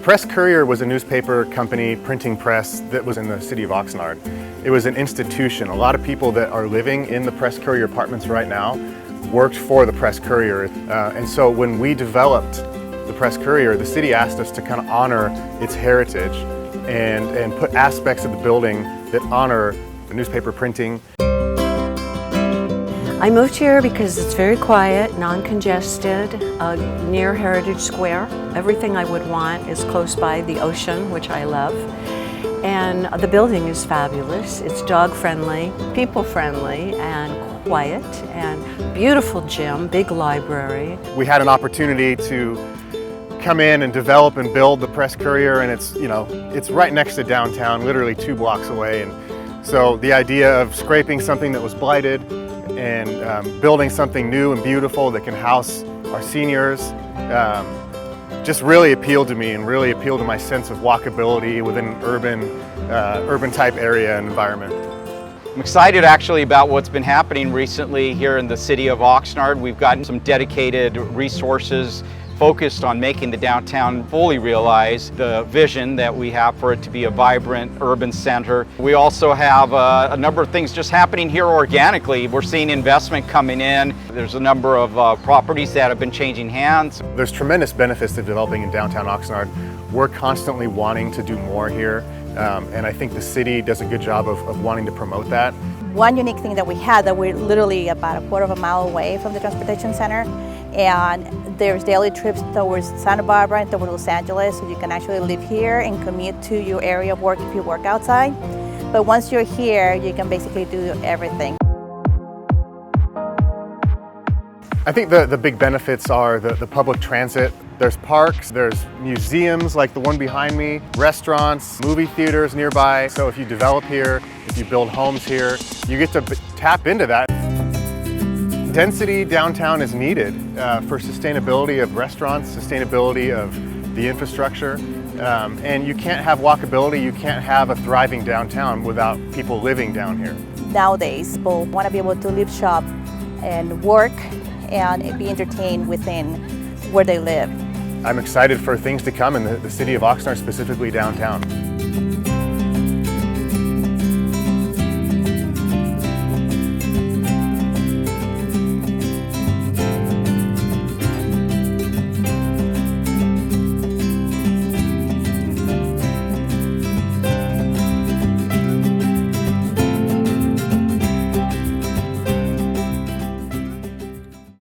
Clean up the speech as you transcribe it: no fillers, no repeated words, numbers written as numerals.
Press Courier was a newspaper company, printing press that was in the city of Oxnard. It was an institution. A lot of people that are living in the Press Courier apartments right now worked for the Press Courier. And so when we developed the Press Courier, the city asked us to kind of honor its heritage and put aspects of the building that honor the newspaper printing. I moved here because it's very quiet, non-congested, near Heritage Square. Everything I would want is close by the ocean, which I love. And the building is fabulous. It's dog-friendly, people-friendly, and quiet, and beautiful gym, big library. We had an opportunity to come in and develop and build the Press Courier, and it's right next to downtown, literally 2 blocks away. And so the idea of scraping something that was blighted and building something new and beautiful that can house our seniors just really appealed to me and really appealed to my sense of walkability within an urban type area and environment. I'm excited actually about what's been happening recently here in the city of Oxnard. We've gotten some dedicated resources focused on making the downtown fully realize the vision that we have for it to be a vibrant urban center. We also have a number of things just happening here organically. We're seeing investment coming in. There's a number of properties that have been changing hands. There's tremendous benefits to developing in downtown Oxnard. We're constantly wanting to do more here, and I think the city does a good job of wanting to promote that. One unique thing that we had, that we're literally about a quarter of a mile away from the transportation center, and there's daily trips towards Santa Barbara and towards Los Angeles, so you can actually live here and commute to your area of work if you work outside. But once you're here, you can basically do everything. I think the big benefits are the public transit. There's parks, there's museums like the one behind me, restaurants, movie theaters nearby. So if you develop here, if you build homes here, you get to tap into that. Density downtown is needed for sustainability of restaurants, sustainability of the infrastructure, and you can't have walkability, you can't have a thriving downtown without people living down here. Nowadays, people want to be able to live, shop, and work and be entertained within where they live. I'm excited for things to come in the city of Oxnard, specifically downtown.